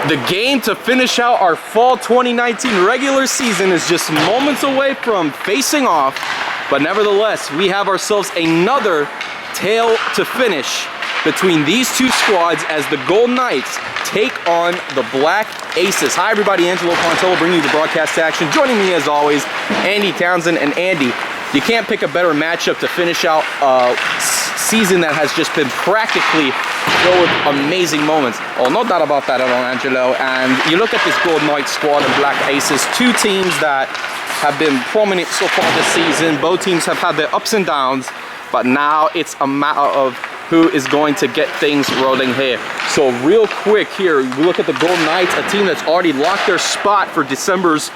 The game to finish out our fall 2019 regular season is just moments away from facing off, but nevertheless, we have ourselves another tale to finish between these two squads as the Golden Knights take on the Black Aces. Hi everybody, Angelo Pontello bringing you the broadcast action. Joining me as always, Andy Townsend. And Andy, you can't pick a better matchup to finish out a season that has just been practically filled with amazing moments. Oh, no doubt about that at all, Angelo. And you look at this Golden Knights squad and Black Aces, two teams that have been prominent so far this season. Both teams have had their ups and downs, but now it's a matter of who is going to get things rolling here. So real quick here, we look at the Golden Knights, a team that's already locked their spot for December's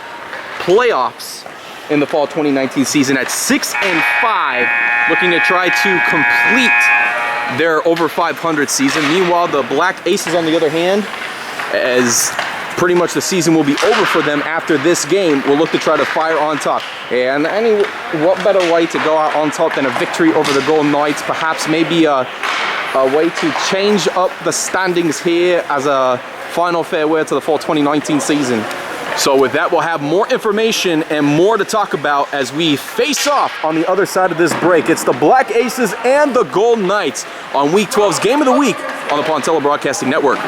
playoffs in the fall 2019 season at 6-5, looking to try to complete their over 500 season. Meanwhile, the Black Aces, on the other hand, as pretty much the season will be over for them after this game, will look to try to fire on top. And what better way to go out on top than a victory over the Golden Knights? Perhaps maybe a way to change up the standings here as a final farewell to the fall 2019 season. So with that, we'll have more information and more to talk about as we face off on the other side of this break. It's the Black Aces and the Golden Knights on Week 12's Game of the Week on the Pontello Broadcasting Network.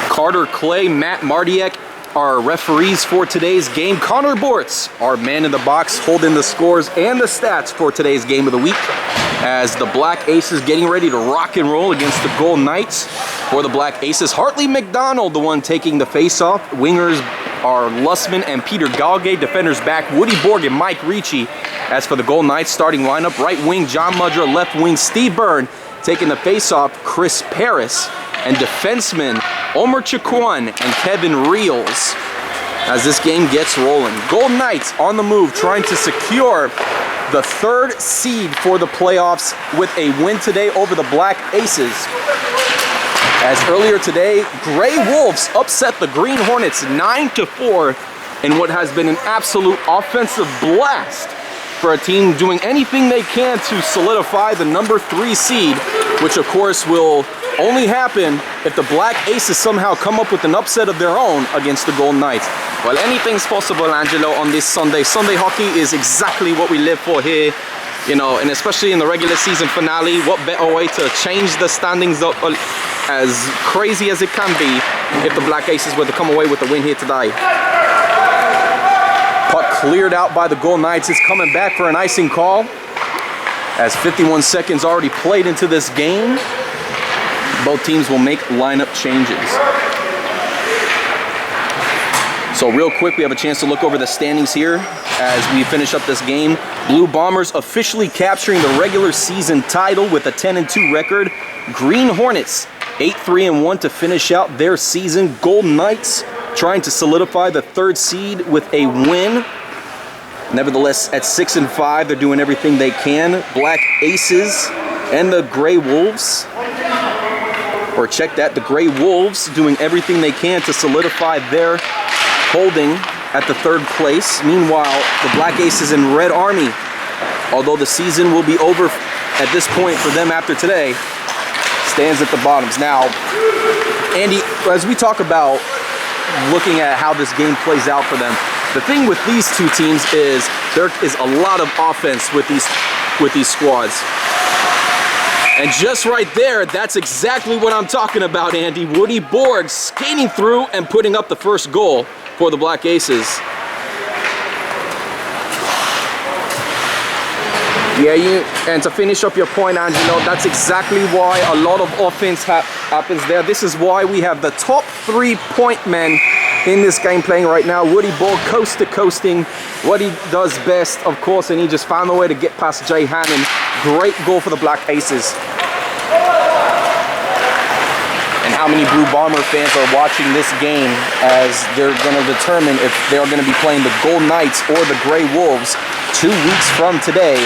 Carter Clay, Matt Mardiak are referees for today's game. Connor Bortz, our man in the box, holding the scores and the stats for today's Game of the Week, as the Black Aces getting ready to rock and roll against the Golden Knights. For the Black Aces, Hartley McDonald, the one taking the face-off. Wingers are Lussman and Peter Galgay. Defenders back, Woody Borg and Mike Ricci. As for the Golden Knights starting lineup, right wing John Mudra, left wing Steve Byrne, taking the face-off Chris Paris, and defensemen Omer Chikwan and Kevin Reels as this game gets rolling. Golden Knights on the move, trying to secure the third seed for the playoffs with a win today over the Black Aces. As earlier today, Gray Wolves upset the Green Hornets 9-4 in what has been an absolute offensive blast for a team doing anything they can to solidify the number 3 seed, which of course will only happen if the Black Aces somehow come up with an upset of their own against the Golden Knights. Well, anything's possible, Angelo, on this Sunday. Sunday hockey is exactly what we live for here, you know, and especially in the regular season finale, what better way to change the standings up as crazy as it can be if the Black Aces were to come away with the win here today. Puck cleared out by the Golden Knights. It's coming back for an icing call as 51 seconds already played into this game. Both teams will make lineup changes. So real quick, we have a chance to look over the standings here as we finish up this game. Blue Bombers officially capturing the regular season title with a 10-2 record. Green Hornets 8-3-1 to finish out their season. Golden Knights trying to solidify the third seed with a win. Nevertheless, at 6-5, they're doing everything they can. Black Aces and the Gray Wolves, or check that, the Gray Wolves doing everything they can to solidify their holding at the third place. Meanwhile, the Black Aces and Red Army, although the season will be over at this point for them after today, stands at the bottoms. Now, Andy, as we talk about looking at how this game plays out for them, the thing with these two teams is there is a lot of offense with these squads. And just right there, that's exactly what I'm talking about, Andy. Woody Borg skating through and putting up the first goal for the Black Aces. Yeah, and to finish up your point, Angelo, that's exactly why a lot of offense happens there. This is why we have the top 3-point men in this game playing right now. Woody Borg coast to coasting, what he does best, of course, and he just found a way to get past Jay Hammond. Great goal for the Black Aces. And how many Blue Bomber fans are watching this game as they're going to determine if they're going to be playing the Golden Knights or the Gray Wolves 2 weeks from today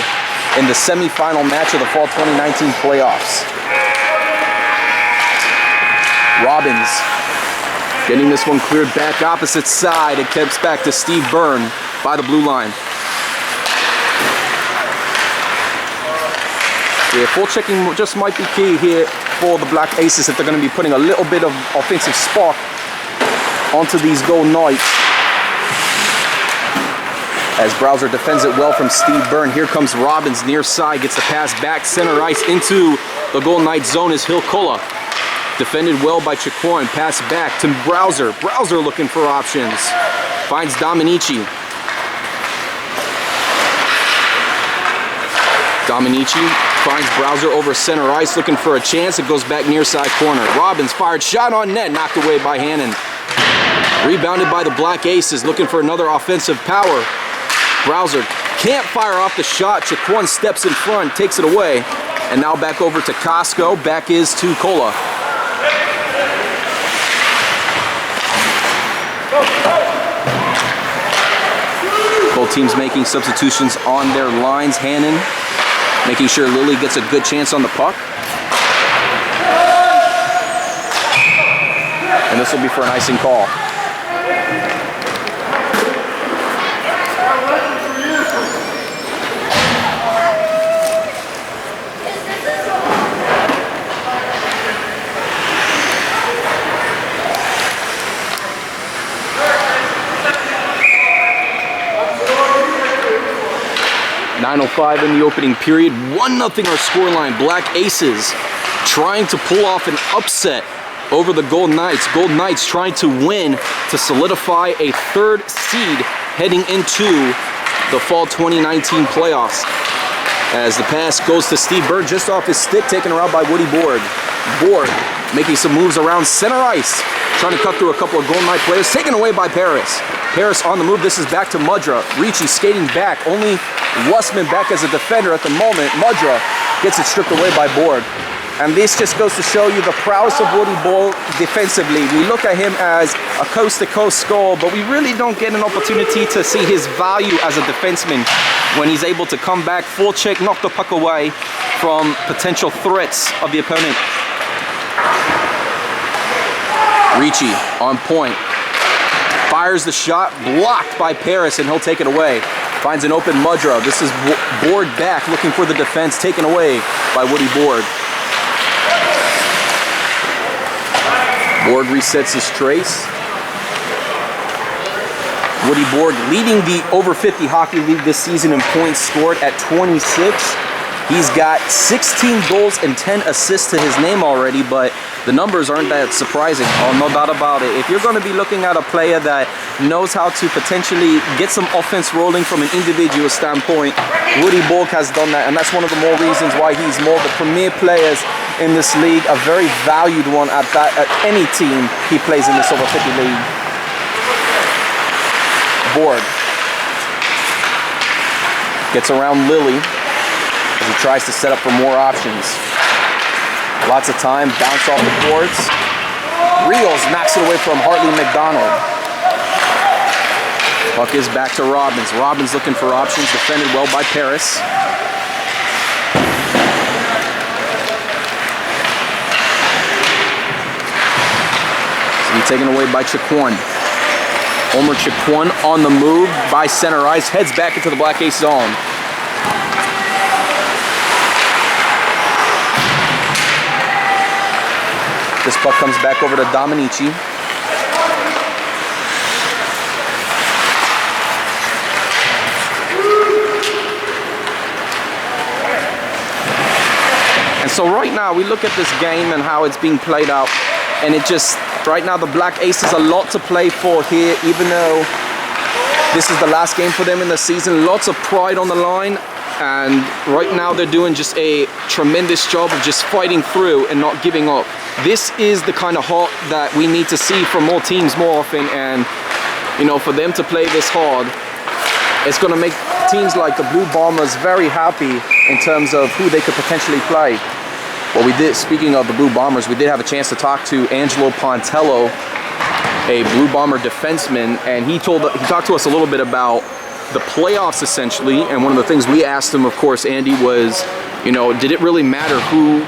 in the semifinal match of the fall 2019 playoffs. Robbins getting this one cleared back opposite side. It keeps back to Steve Byrne by the blue line. Yeah, full checking just might be key here for the Black Aces if they're going to be putting a little bit of offensive spark onto these Gold Knights. As Browser defends it well from Steve Byrne. Here comes Robbins near side, gets the pass back center ice into the Gold Knight zone is Hilkola. Defended well by Chiquan, pass back to Browser. Browser looking for options. Finds Dominici. Dominici finds Browser over center ice, looking for a chance. It goes back near side corner. Robbins fired, shot on net, knocked away by Hannon. Rebounded by the Black Aces, looking for another offensive power. Browser can't fire off the shot. Chiquan steps in front, takes it away. And now back over to Costco. Back is to Cola. Both teams making substitutions on their lines. Hannon making sure Lilly gets a good chance on the puck. And this will be for an icing call. .9:05 in the opening period. 1-0 our scoreline. Black Aces trying to pull off an upset over the Gold Knights. Gold Knights trying to win to solidify a third seed heading into the fall 2019 playoffs. As the pass goes to Steve Byrne just off his stick, taken around by Woody Board. Board making some moves around center ice, trying to cut through a couple of Gold Knight players, taken away by Paris. Paris on the move. This is back to Mudra. Ricci skating back. Only Wussman back as a defender at the moment. Mudra gets it stripped away by Board. And this just goes to show you the prowess of Woody Ball defensively. We look at him as a coast-to-coast scorer, but we really don't get an opportunity to see his value as a defenseman when he's able to come back, full check, knock the puck away from potential threats of the opponent. Ricci on point. Fires the shot, blocked by Paris, and he'll take it away. Finds an open Mudra. This is Board back, looking for the defense, taken away by Woody Board. Board resets his trace. Woody Board leading the over 50 hockey league this season in points scored at 26. He's got 16 goals and 10 assists to his name already, but the numbers aren't that surprising. Oh, no doubt about it. If you're going to be looking at a player that knows how to potentially get some offense rolling from an individual standpoint, Woody Board has done that, and that's one of the more reasons why he's more the premier players in this league, a very valued one at any team he plays in this over 50 league. Board gets around Lilly as he tries to set up for more options. Lots of time, bounce off the boards. Reels knocks it away from Hartley McDonald. Puck is back to Robbins. Robbins looking for options, defended well by Paris. Taken away by Chiquan. Omer Chiquan on the move by center ice, heads back into the Black Ace zone. This puck comes back over to Dominici. And so right now we look at this game and how it's being played out, and it just, right now the Black Aces a lot to play for here, even though this is the last game for them in the season. Lots of pride on the line, and right now they're doing just a tremendous job of just fighting through and not giving up. This is the kind of heart that we need to see from more teams more often, and you know, for them to play this hard, it's going to make teams like the Blue Bombers very happy in terms of who they could potentially play. Well, we did, speaking of the Blue Bombers, we did have a chance to talk to Angelo Pontello, a Blue Bomber defenseman, and he talked to us a little bit about the playoffs essentially. And one of the things we asked him, of course, Andy, was, you know, did it really matter who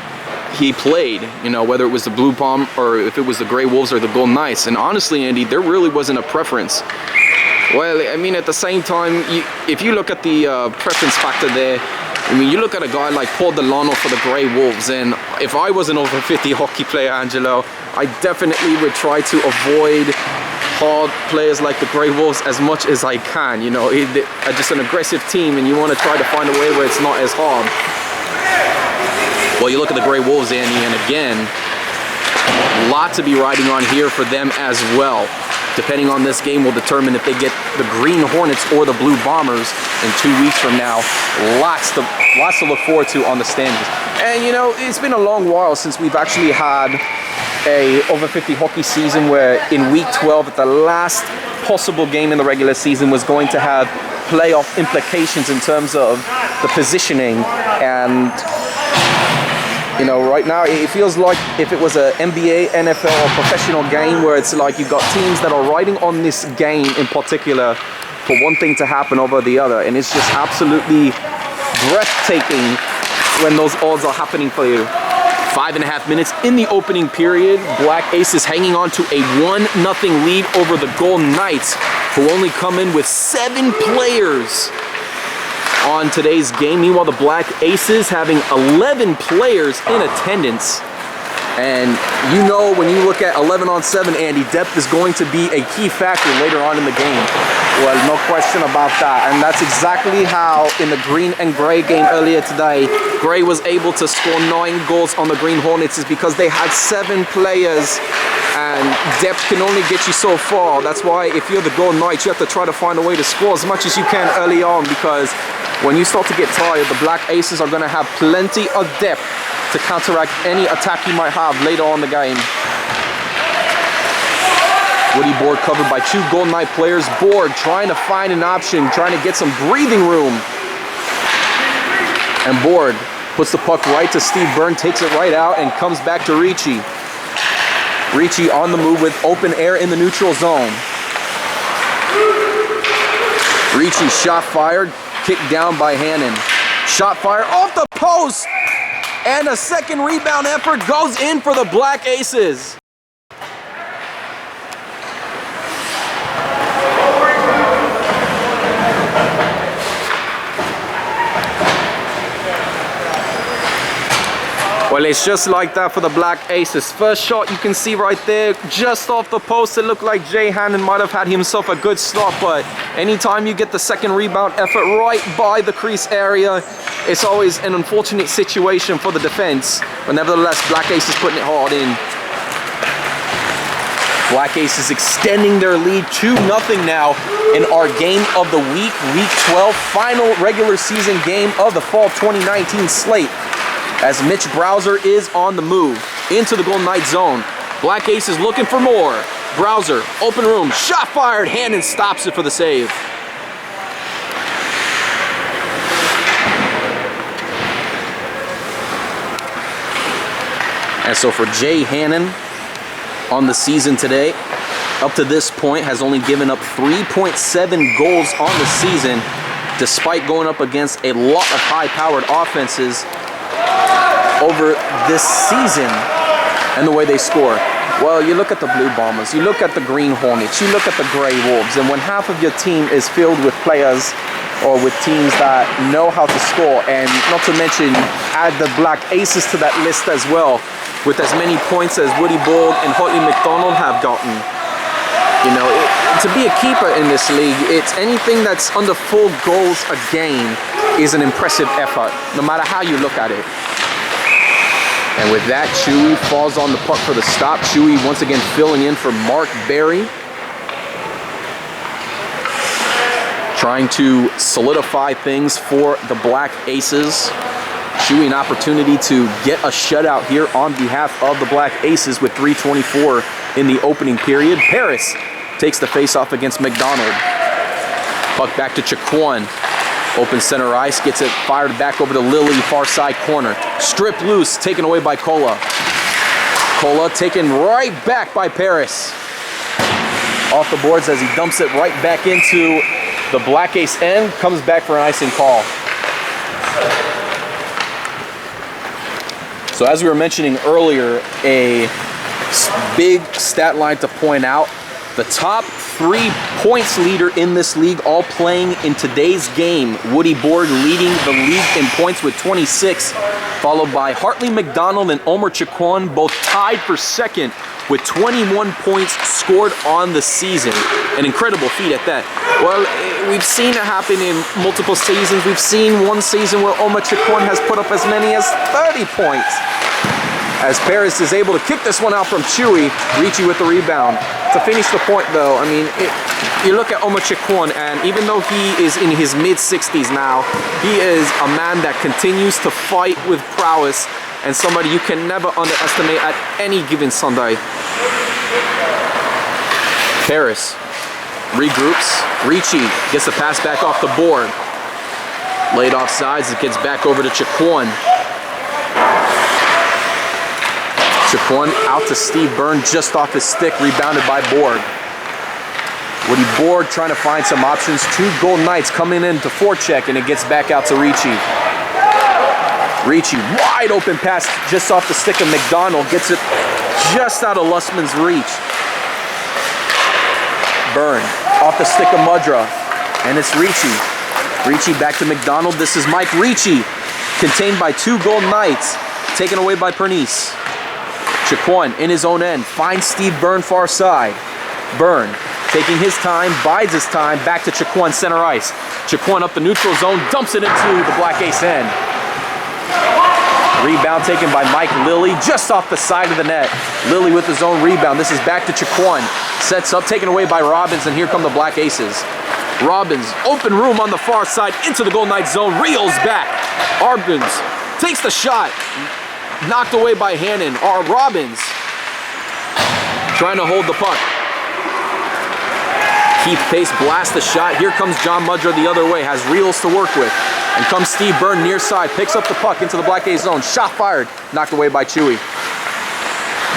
he played, you know, whether it was the Blue Bomb or if it was the Grey Wolves or the Golden Knights? And honestly, Andy, there really wasn't a preference. Well, I mean, at the same time, if you look at the preference factor there, I mean, you look at a guy like Paul Delano for the Grey Wolves, and if I was an over 50 hockey player, Angelo, I definitely would try to avoid hard players like the Grey Wolves as much as I can. You know, they're just an aggressive team, and you want to try to find a way where it's not as hard. Well, you look at the Grey Wolves, Andy, and again, a lot to be riding on here for them as well. Depending on this game will determine if they get the Green Hornets or the Blue Bombers in 2 weeks from now. Lots to look forward to on the standings. And you know, it's been a long while since we've actually had a over 50 hockey season where in week 12, the last possible game in the regular season was going to have playoff implications in terms of the positioning. And you know, right now it feels like if it was a NBA, NFL, or professional game where it's like you've got teams that are riding on this game in particular for one thing to happen over the other, and it's just absolutely breathtaking when those odds are happening for you. 5.5 minutes in the opening period. Black Aces hanging on to a 1-0 lead over the Golden Knights, who only come in with 7 players on today's game. Meanwhile, the Black Aces having 11 players in attendance. And you know, when you look at 11-on-7, Andy, depth is going to be a key factor later on in the game. Well, no question about that. And that's exactly how in the green and gray game earlier today, Gray was able to score 9 goals on the Green Hornets, is because they had 7 players, and depth can only get you so far. That's why if you're the Golden Knights, you have to try to find a way to score as much as you can early on, because when you start to get tired, the Black Aces are going to have plenty of depth to counteract any attack you might have later on in the game. Woody Board covered by 2 Golden Knight players. Board trying to find an option, trying to get some breathing room. And Board puts the puck right to Steve Byrne, takes it right out, and comes back to Ricci. Ricci on the move with open air in the neutral zone. Ricci shot fired, kicked down by Hannon. Shot fired off the post, and a second rebound effort goes in for the Black Aces. Well, it's just like that for the Black Aces. First shot you can see right there, just off the post. It looked like Jay Hannon might have had himself a good stop, but anytime you get the second rebound effort right by the crease area, it's always an unfortunate situation for the defense. But nevertheless, Black Aces putting it hard in. Black Aces extending their lead 2-0 now in our game of the week, week 12, final regular season game of the fall 2019 slate. As Mitch Browser is on the move into the Golden Knight zone. Black Aces looking for more. Browser, open room, shot fired, Hannon stops it for the save. And so for Jay Hannon on the season today, up to this point has only given up 3.7 goals on the season, despite going up against a lot of high-powered offenses over this season and the way they score. Well, you look at the Blue Bombers, you look at the Green Hornets, you look at the Grey Wolves, and when half of your team is filled with players or with teams that know how to score, and not to mention add the Black Aces to that list as well, with as many points as Woody Borg and Hotley McDonald have gotten. You know, to be a keeper in this league, it's anything that's under 4 goals a game is an impressive effort, no matter how you look at it. And with that, Chewy falls on the puck for the stop. Chewy once again filling in for Mark Berry, trying to solidify things for the Black Aces. Chewy an opportunity to get a shutout here on behalf of the Black Aces with 3:24 in the opening period. Paris takes the face-off against McDonald. Puck back to Chiquan. Open center ice, gets it fired back over to Lilly, far side corner. Stripped loose, taken away by Cola. Cola taken right back by Paris. Off the boards as he dumps it right back into the Black Ace end. Comes back for an icing call. So as we were mentioning earlier, a big stat line to point out. The top 3 points leader in this league, all playing in today's game. Woody Borg leading the league in points with 26, followed by Hartley McDonald and Omar Chaquan, both tied for second with 21 points scored on the season. An incredible feat at that. Well, we've seen it happen in multiple seasons. We've seen one season where Omar Chaquan has put up as many as 30 points. As Paris is able to kick this one out from Chewy, Ricci with the rebound. To finish the point though, I mean, you look at Omar Chaquan, and even though he is in his mid-60s now, he is a man that continues to fight with prowess and somebody you can never underestimate at any given Sunday. Paris regroups. Ricci gets the pass back off the board. Laid off sides, it gets back over to Chaquan. Chaquan out to Steve Byrne, just off his stick, rebounded by Borg. Woody Borg trying to find some options. 2 Golden Knights coming in to forecheck, and it gets back out to Ricci. Ricci, wide open pass just off the stick of McDonald, gets it just out of Lussman's reach. Byrne off the stick of Mudra, and it's Ricci. Ricci back to McDonald. This is Mike Ricci, contained by 2 Golden Knights, taken away by Pernice. Chaquan in his own end, finds Steve Byrne far side. Byrne taking his time, bides his time, back to Chaquan center ice. Chaquan up the neutral zone, dumps it into the Black Ace end. Rebound taken by Mike Lilly, just off the side of the net. Lilly with his own rebound. This is back to Chaquan. Sets up, taken away by Robbins, and here come the Black Aces. Robbins, open room on the far side, into the Golden Knight zone, reels back. Robbins takes the shot. Knocked away by Hannon. Robbins trying to hold the puck. Keith Pace blasts the shot. Here comes John Mudra the other way. Has reels to work with. And comes Steve Byrne near side. Picks up the puck into the Black Ace zone. Shot fired. Knocked away by Chewy.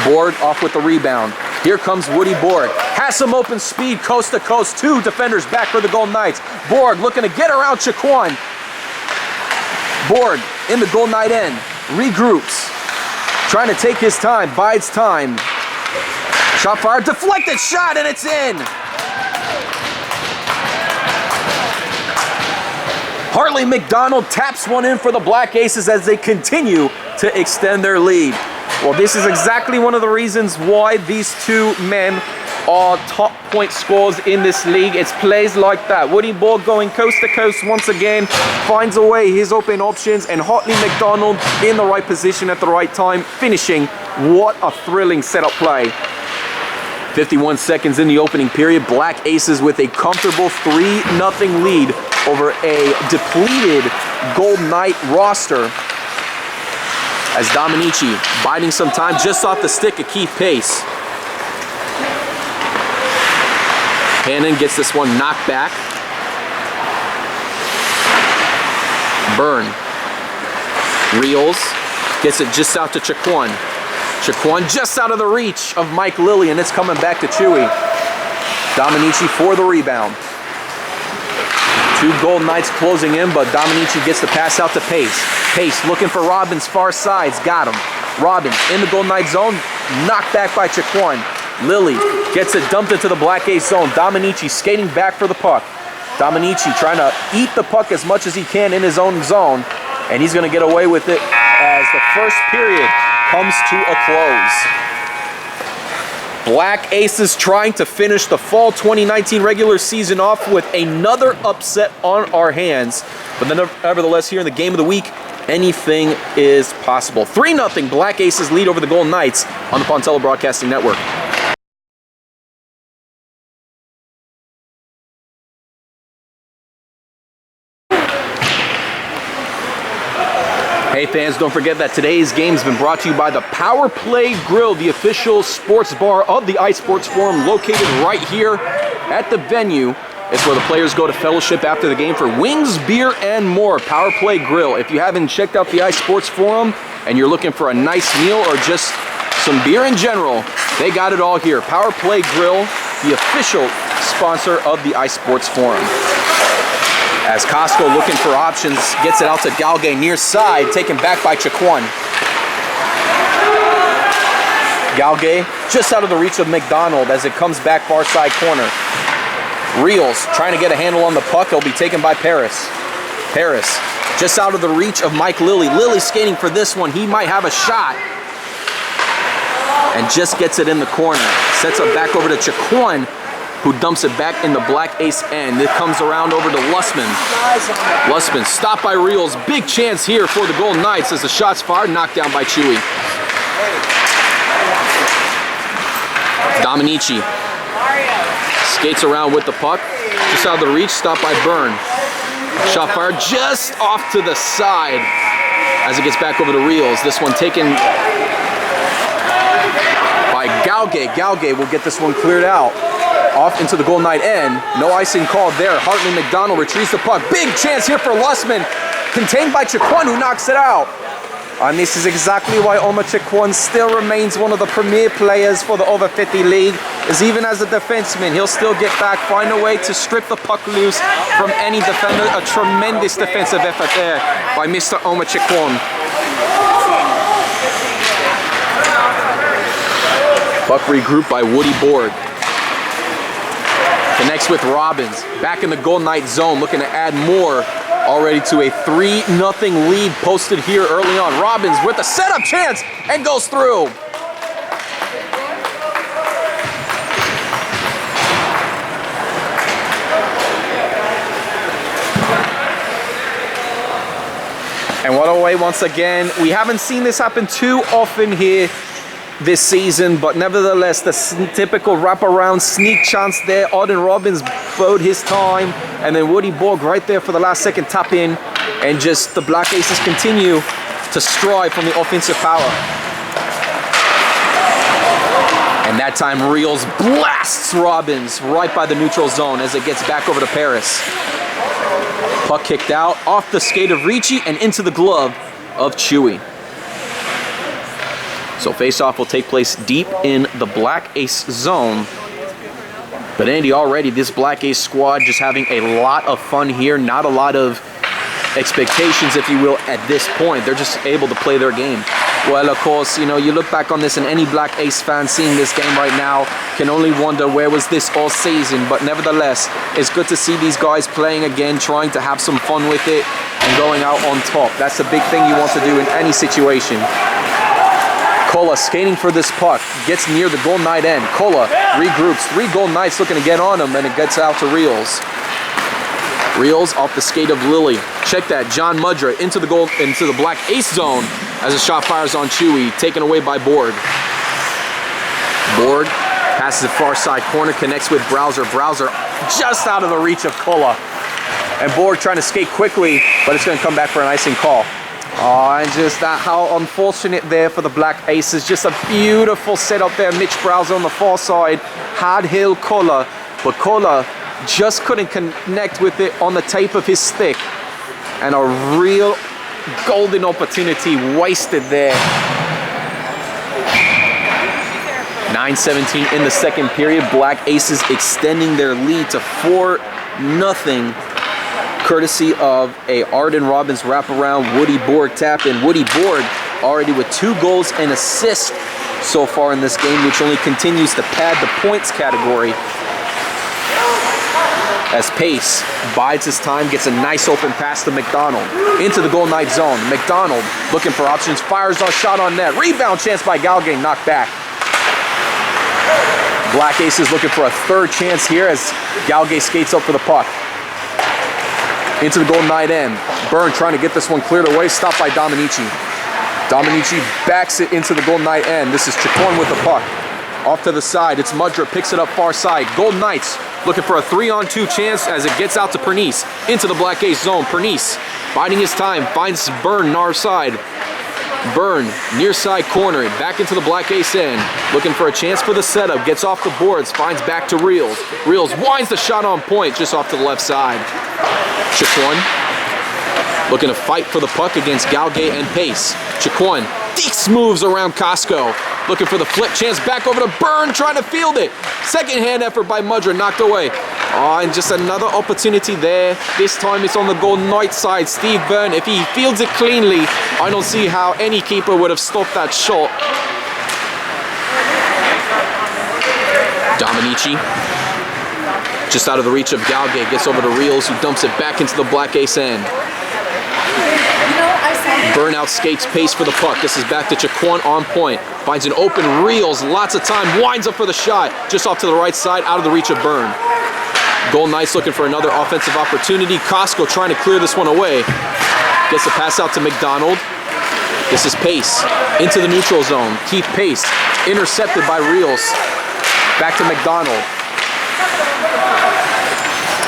Borg off with the rebound. Here comes Woody Borg. Has some open speed coast to coast. 2 defenders back for the Golden Knights. Borg looking to get around Chaquan. Borg in the Golden Knight end. Regroups. Trying to take his time. Bides time. Shot fired. Deflected shot, and it's in. Hartley McDonald taps one in for the Black Aces as they continue to extend their lead. Well, this is exactly one of the reasons why these 2 men are top point scorers in this league. It's plays like that. Woody Borg going coast to coast once again, finds a way, his open options, and Hartley McDonald in the right position at the right time, finishing. What a thrilling setup play. 51 seconds in the opening period. Black Aces with a comfortable 3-0 lead over a depleted Golden Knight roster. As Dominici biding some time just off the stick of Keith Pace. Hannon gets this one knocked back. Byrne reels, gets it just out to Chaquan. Chaquan just out of the reach of Mike Lilly, and it's coming back to Chewy. Dominici for the rebound. 2 Golden Knights closing in, but Dominici gets the pass out to Pace. Pace looking for Robbins far sides, got him. Robbins in the Golden Knight zone, knocked back by Chaquan. Lilly gets it dumped into the Black Ace zone. Dominici skating back for the puck. Dominici trying to eat the puck as much as he can in his own zone, and he's going to get away with it as the first period comes to a close. Black Aces trying to finish the fall 2019 regular season off with another upset on our hands. But nevertheless, here in the game of the week, anything is possible. 3-0 Black Aces lead over the Golden Knights on the Pontella Broadcasting Network. Hey fans, don't forget that today's game has been brought to you by the Power Play Grill, the official sports bar of the iSports Forum, located right here at the venue. It's where the players go to fellowship after the game for wings, beer, and more. Power Play Grill. If you haven't checked out the iSports Forum and you're looking for a nice meal or just some beer in general, they got it all here. Power Play Grill, the official sponsor of the iSports Forum. As Costco looking for options, gets it out to Galgay near side, taken back by Chaquan. Galgay just out of the reach of McDonald as it comes back far side corner. Reels trying to get a handle on the puck. He'll be taken by Paris. Paris just out of the reach of Mike Lilly. Lilly skating for this one. He might have a shot. And just gets it in the corner. Sets it back over to Chiquan, who dumps it back in the Black Ace end. It comes around over to Lussman. Lussman stopped by Reels. Big chance here for the Golden Knights as the shot's fired, knocked down by Chewy. Dominici skates around with the puck. Just out of the reach, stopped by Byrne. Shot fired just off to the side as it gets back over to Reels. This one taken by Galgay. Galgay will get this one cleared out. Off into the Golden Knight end. No icing called there. Hartley McDonald retrieves the puck. Big chance here for Lussman. Contained by Chiquan, who knocks it out. And this is exactly why Omar Chiquan still remains one of the premier players for the over 50 league. Is even as a defenseman, he'll still get back, find a way to strip the puck loose from any defender. A tremendous defensive effort there by Mr. Omar Chiquan. Puck regrouped by Woody Borg. Connects with Robbins. Back in the Golden Knight zone, looking to add more. Already to a 3-0 lead posted here early on. Robbins with a setup chance and goes through. And what a way once again. We haven't seen this happen too often here this season, but nevertheless, the typical wraparound sneak chance there. Auden Robbins bode his time, and then Woody Borg right there for the last second tap in, and just the Black Aces continue to strive from the offensive power. And that time, Reels blasts Robbins right by the neutral zone as it gets back over to Paris. Puck kicked out, off the skate of Ricci and into the glove of Chewy. So face-off will take place deep in the Black Ace zone. But Andy, already this Black Ace squad just having a lot of fun here. Not a lot of expectations, if you will, at this point. They're just able to play their game. Well, of course, you know, you look back on this and any Black Ace fan seeing this game right now can only wonder where was this all season. But nevertheless, it's good to see these guys playing again, trying to have some fun with it and going out on top. That's the big thing you want to do in any situation. Kola skating for this puck, gets near the Golden Knight end. Kola regroups, 3 Golden Knights looking to get on him, and it gets out to Reels. Reels off the skate of Lilly. Check that, John Mudra into the Black Ace zone as a shot fires on Chewy, taken away by Borg. Borg passes the far side corner, connects with Browser. Browser just out of the reach of Kola. And Borg trying to skate quickly, but it's going to come back for an icing call. Oh, and just that, how unfortunate there for the Black Aces. Just a beautiful setup there. Mitch Browser on the far side had Hill Kola, but Kola just couldn't connect with it on the tape of his stick. And a real golden opportunity wasted there. 9:17 in the second period. Black Aces extending their lead to 4-0. Courtesy of a Arden Robbins wraparound, Woody Borg tap in. Woody Borg already with 2 goals and assists so far in this game, which only continues to pad the points category. As Pace bides his time, gets a nice open pass to McDonald. Into the Golden Knight zone. McDonald looking for options, fires a shot on net. Rebound chance by Galgay, knocked back. Black Aces looking for a 3rd chance here as Galgay skates up for the puck. Into the Golden Knight end. Byrne trying to get this one cleared away, stopped by Dominici. Dominici backs it into the Golden Knight end. This is Chiquan with the puck. Off to the side, it's Mudra, picks it up far side. Golden Knights looking for a 3-on-2 chance as it gets out to Pernice. Into the Black Ace zone. Pernice biding his time, finds Byrne on our side. Byrne, near side corner, back into the Black Ace end. Looking for a chance for the setup, gets off the boards, finds back to Reels. Reels winds the shot on point, just off to the left side. Chiquan looking to fight for the puck against Galgay and Pace. Chiquan deeks moves around Costco. Looking for the flip chance, back over to Byrne, trying to field it. Second hand effort by Mudra, knocked away. Oh, and just another opportunity there. This time it's on the Golden Knight side. Steve Byrne, if he fields it cleanly, I don't see how any keeper would have stopped that shot. Dominici Just out of the reach of Galgate, gets over to Reels, who dumps it back into the black ace end. Burnout skates pace for the puck. This is back to Chaquan on point. Finds an open Reels, lots of time, winds up for the shot. Just off to the right side, out of the reach of Byrne. Golden Knights looking for another offensive opportunity. Costco trying to clear this one away. Gets the pass out to McDonald. This is Pace into the neutral zone. Keith Pace intercepted by Reels. Back to McDonald.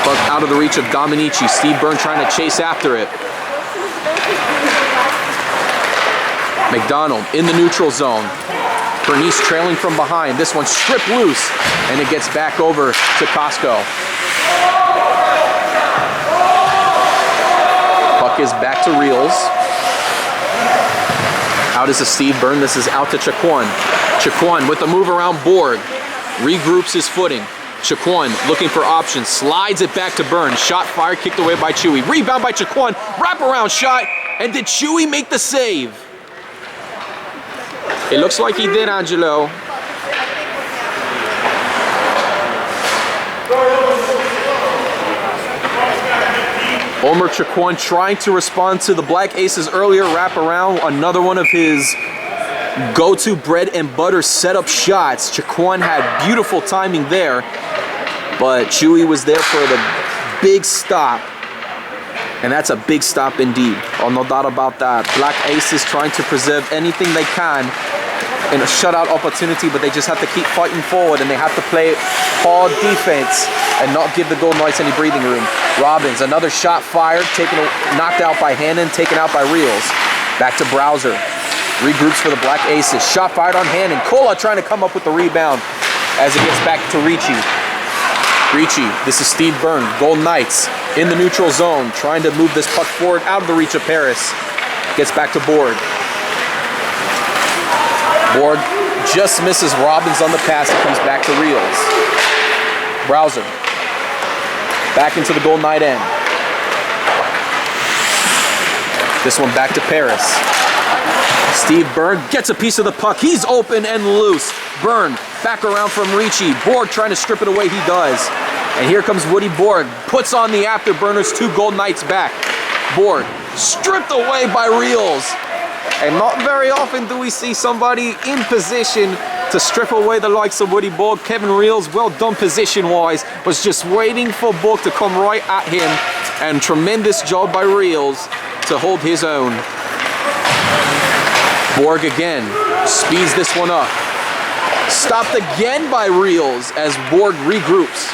Puck out of the reach of Dominici. Steve Byrne trying to chase after it. McDonald in the neutral zone. Bernice trailing from behind. This one stripped loose, and it gets back over to Costco. Puck is back to Reels. Out is a Steve Byrne. This is out to Chaquan. Chaquan with the move around Borg. Regroups his footing. Chaquan looking for options. Slides it back to Byrne. Shot fired, kicked away by Chewy. Rebound by Chaquan. Wraparound shot. And did Chewy make the save? It looks like he did, Angelo. Omer Chaquan trying to respond to the Black Aces earlier wraparound. Another one of his go-to bread and butter setup shots. Chaquan had beautiful timing there, but Chewy was there for the big stop. And that's a big stop indeed. Oh, no doubt about that. Black Aces trying to preserve anything they can in a shutout opportunity, but they just have to keep fighting forward, and they have to play hard defense and not give the Golden Knights any breathing room. Robbins, another shot fired, knocked out by Hannon, taken out by Reels. Back to Browser. Regroups for the Black Aces. Shot fired on Hannon. Kola trying to come up with the rebound as it gets back to Ricci. Ricci, this is Steve Byrne. Golden Knights in the neutral zone, trying to move this puck forward out of the reach of Paris. Gets back to Borg. Borg just misses Robbins on the pass. It comes back to Reels. Browser. Back into the Golden Knight end. This one back to Paris. Steve Byrne gets a piece of the puck. He's open and loose. Byrne back around from Ricci. Borg trying to strip it away. He does. And here comes Woody Borg. Puts on the afterburners. 2 Golden Knights back. Borg stripped away by Reels. And not very often do we see somebody in position to strip away the likes of Woody Borg. Kevin Reels, well done position-wise, was just waiting for Borg to come right at him. And tremendous job by Reels to hold his own. Borg again speeds this one up. Stopped again by Reels as Borg regroups.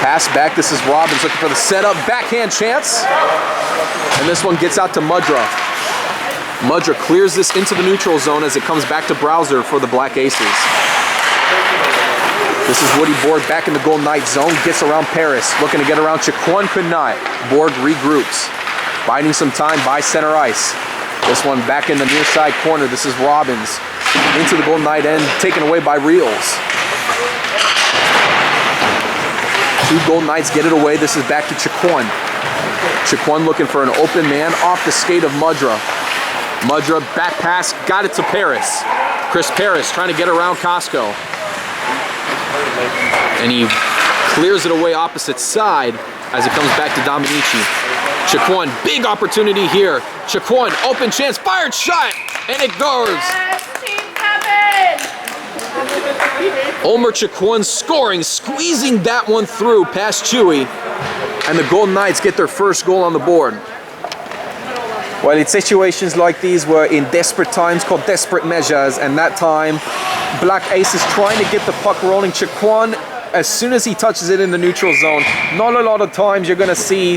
Pass back, this is Robbins looking for the setup. Backhand chance. And this one gets out to Mudra. Mudra clears this into the neutral zone as it comes back to Browser for the Black Aces. This is Woody Borg back in the Golden Knight zone. Gets around Paris. Looking to get around Chaquan, could not. Borg regroups. Biding some time by center ice. This one back in the near side corner. This is Robbins. Into the Golden Knight end. Taken away by Reels. 2 Golden Knights get it away. This is back to Chaquan. Chaquan looking for an open man off the skate of Mudra. Mudra back pass, got it to Paris. Chris Paris trying to get around Costco. And he clears it away opposite side as it comes back to Dominici. Chaquan, big opportunity here. Chaquan, open chance, fired shot, and it goes. Omer Chaquan scoring, squeezing that one through past Chewy. And the Golden Knights get their first goal on the board. Well, it's situations like these where in desperate times called desperate measures, and that time Black Ace is trying to get the puck rolling. Chaquan, as soon as he touches it in the neutral zone, not a lot of times you're going to see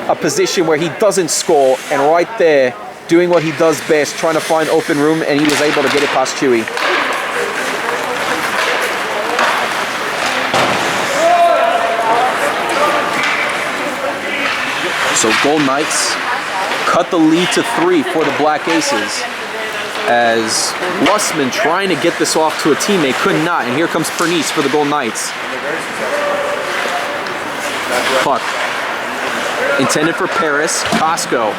a position where he doesn't score, and right there doing what he does best, trying to find open room, and he was able to get it past Chewy. So Golden Knights cut the lead to 3 for the Black Aces as Lussman trying to get this off to a teammate, could not. And here comes Pernice for the Golden Knights. Puck intended for Paris. Costco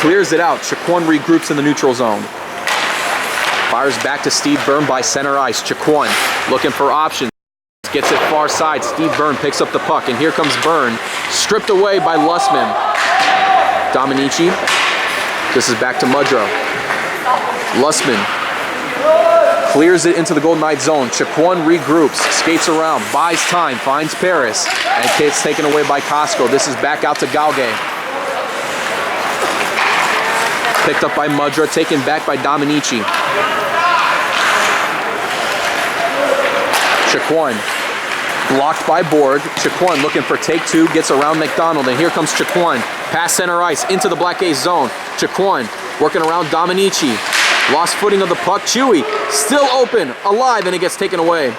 clears it out. Chaquan regroups in the neutral zone. Fires back to Steve Byrne by center ice. Chaquan looking for options. gets it far side. Steve Byrne picks up the puck, and here comes Byrne, stripped away by Lussman. Dominici, this is back to Mudrow. Lussman clears it into the Golden Knights zone. Chiquan regroups, skates around, buys time, finds Paris, and it's taken away by Costco. This is back out to Galgay. Picked up by Mudra, taken back by Dominici. Chiquan, blocked by Borg. Chiquan looking for take two, gets around McDonald, and here comes Chiquan. Past center ice, into the Black Ace zone. Chiquan working around Dominici. Lost footing of the puck. Chewy still open, alive, and it gets taken away.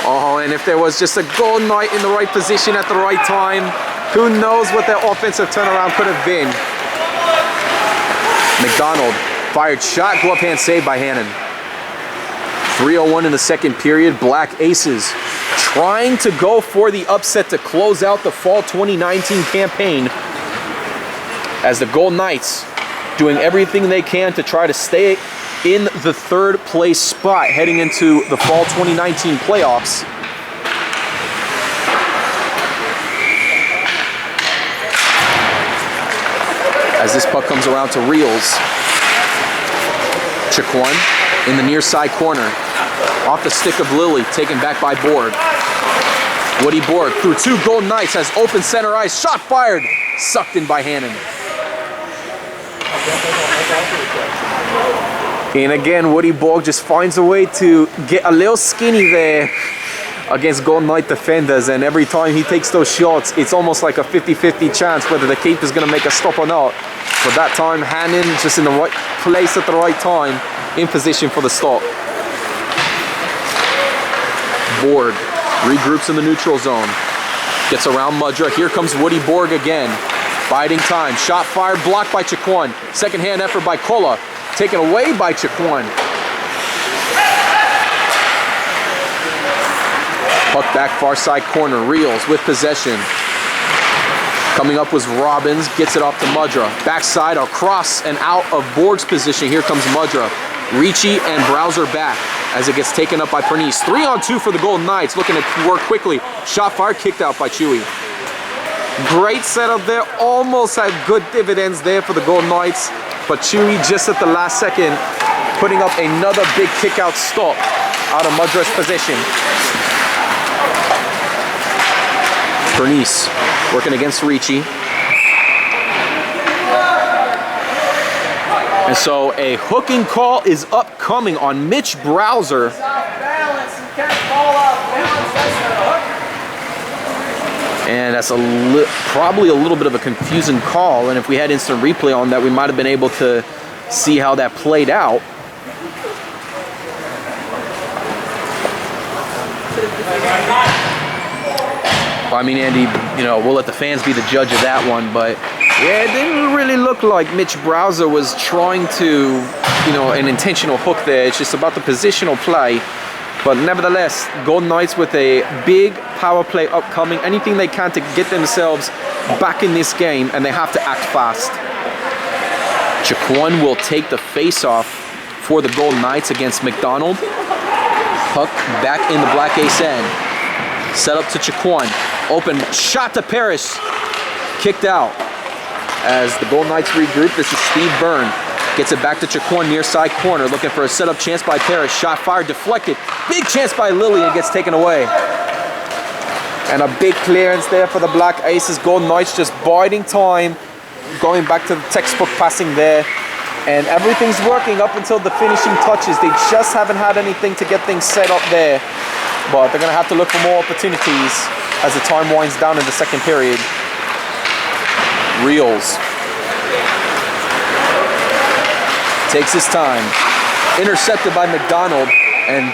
Oh, and if there was just a Golden Knight in the right position at the right time, who knows what that offensive turnaround could have been. McDonald fired shot, glove hand save by Hannon. 3:01 in the second period. Black Aces trying to go for the upset to close out the fall 2019 campaign, as the Golden Knights doing everything they can to try to stay in the third place spot heading into the fall 2019 playoffs. As this puck comes around to Reels. Chiquan in the near side corner. Off the stick of Lilly, taken back by Borg. Woody Borg through two Golden Knights, has open center ice, shot fired, sucked in by Hannon. And again, Woody Borg just finds a way to get a little skinny there against Golden Knight defenders, and every time he takes those shots, it's almost like a 50-50 chance whether the keeper is going to make a stop or not. But that time, Hannon just in the right place at the right time, in position for the stop. Borg regroups in the neutral zone, gets around Mudra. Here comes Woody Borg again, biding time. Shot fired, blocked by Chiquan. Second hand effort by Kola, taken away by Chiquan. Puck back far side corner. Reels with possession. Coming up was Robbins, gets it off to Mudra. Backside across and out of Borg's position. Here comes Mudra. Ricci and Browser back as it gets taken up by Pernice. 3-on-2 for the Golden Knights, looking to work quickly. Shot fired, kicked out by Chewy. Great setup there, almost had good dividends there for the Golden Knights, but Chewy just at the last second putting up another big kick-out stop out of Mudra's position. Pernice working against Ricci. And so a hooking call is upcoming on Mitch Browser. And that's probably a little bit of a confusing call, and if we had instant replay on that, we might have been able to see how that played out. Well, I mean, Andy, you know, we'll let the fans be the judge of that one, but yeah, it didn't really look like Mitch Browser was trying to, you know, an intentional hook there. It's just about the positional play. But nevertheless, Golden Knights with a big power play upcoming. Anything they can to get themselves back in this game, and they have to act fast. Chiquan will take the face-off for the Golden Knights against McDonald. Puck back in the Black Ace end. Set up to Chiquan. Open shot to Paris. Kicked out. As the Golden Knights regroup, this is Steve Byrne. Gets it back to Chiquan near side corner, looking for a setup chance by Paris. Shot fired, deflected. Big chance by Lilly, and gets taken away. And a big clearance there for the Black Aces. Golden Knights just biding time, going back to the textbook passing there. And everything's working up until the finishing touches. They just haven't had anything to get things set up there. But they're going to have to look for more opportunities as the time winds down in the second period. Reels takes his time, intercepted by McDonald, and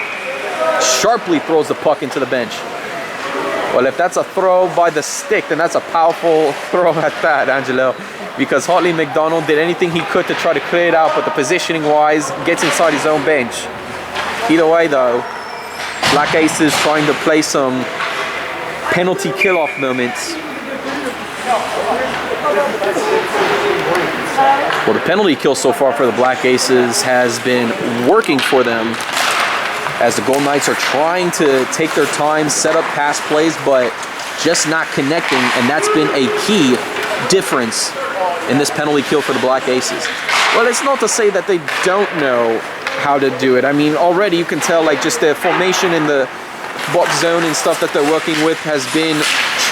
sharply throws the puck into the bench. Well, if that's a throw by the stick, then that's a powerful throw at that, Angelo, because Hartley McDonald did anything he could to try to clear it out, but the positioning-wise gets inside his own bench. Either way, though, Black Aces trying to play some penalty kill-off moments. Well, the penalty kill so far for the Black Aces has been working for them. as the Golden Knights are trying to take their time, set up pass plays, but just not connecting, and that's been a key difference in this penalty kill for the Black Aces. Well, it's not to say that they don't know how to do it. I mean, already you can tell, like, just their formation in the box zone and stuff that they're working with has been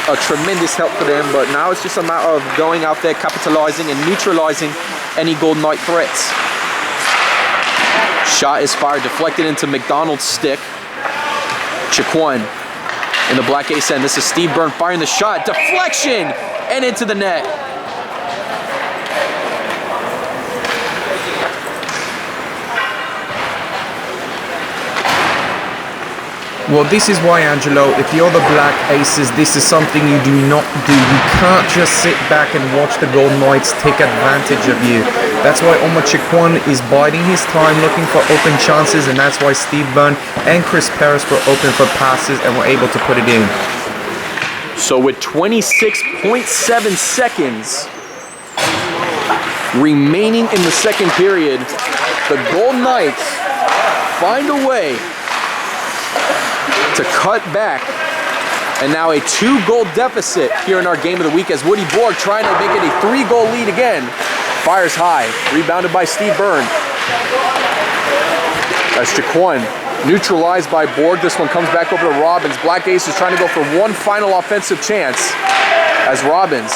a tremendous help for them, but now it's just a matter of going out there, capitalizing and neutralizing any Golden Knight threats. Shot is fired, deflected into McDonald's stick. Chiquan in the Black Ace end. This is Steve Byrne firing the shot. Deflection and into the net. Well, this is why, Angelo, if you're the Black Aces, this is something you do not do. You can't just sit back and watch the Golden Knights take advantage of you. That's why Omar Chiquan is biding his time, looking for open chances, and that's why Steve Byrne and Chris Paris were open for passes and were able to put it in. So with 26.7 seconds remaining in the second period, the Golden Knights find a way to cut back, and now a 2-goal deficit here in our game of the week as Woody Borg trying to make it a 3-goal lead again. Fires high, rebounded by Steve Byrne. As Chiquan neutralized by Borg, this one comes back over to Robbins. Black Ace is trying to go for one final offensive chance as Robbins,